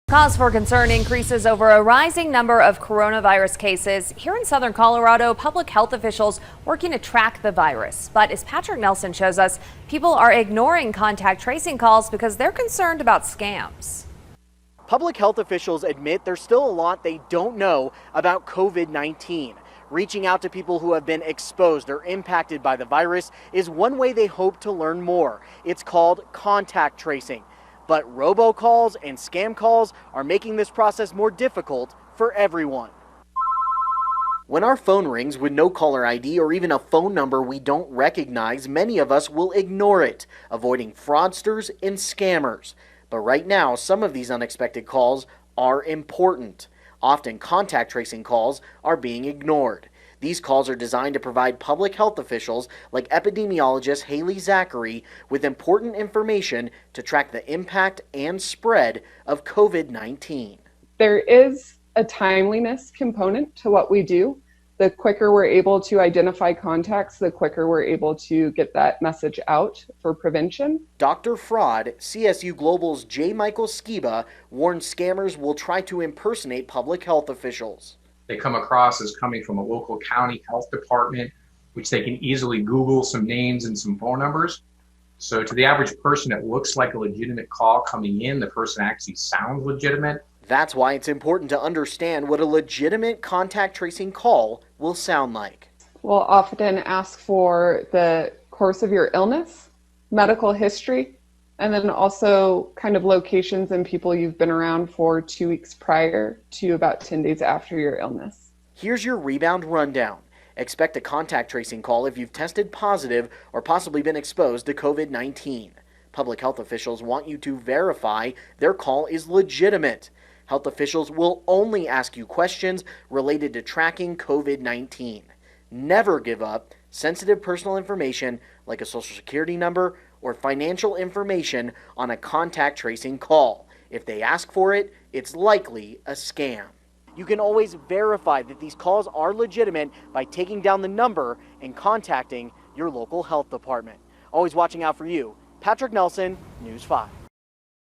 Cause for concern increases over a rising number of coronavirus cases. Here in southern Colorado, public health officials working to track the virus. But as Patrick Nelson shows us, people are ignoring contact tracing calls because they're concerned about scams. Public health officials admit there's still a lot they don't know about COVID-19. Reaching out to people who have been exposed or impacted by the virus is one way they hope to learn more. It's called contact tracing. But robocalls and scam calls are making this process more difficult for everyone. When our phone rings with no caller ID or even a phone number we don't recognize, many of us will ignore it, avoiding fraudsters and scammers. But right now, some of these unexpected calls are important. Often, contact tracing calls are being ignored. These calls are designed to provide public health officials like epidemiologist Haley Zachary with important information to track the impact and spread of COVID-19. There is a timeliness component to what we do. The quicker we're able to identify contacts, the quicker we're able to get that message out for prevention. Dr. Fraud, CSU Global's J. Michael Skiba, warns scammers will try to impersonate public health officials. They come across as coming from a local county health department, which they can easily Google some names and some phone numbers. So to the average person, it looks like a legitimate call coming in. The person actually sounds legitimate. That's why it's important to understand what a legitimate contact tracing call will sound like. We'll often ask for the course of your illness, medical history, and then also kind of locations and people you've been around for 2 weeks prior to about 10 days after your illness. Here's your rebound rundown. Expect a contact tracing call if you've tested positive or possibly been exposed to COVID-19. Public health officials want you to verify their call is legitimate. Health officials will only ask you questions related to tracking COVID-19. Never give up sensitive personal information like a social security number or financial information on a contact tracing call. If they ask for it, it's likely a scam. You can always verify that these calls are legitimate by taking down the number and contacting your local health department. Always watching out for you. Patrick Nelson, News 5.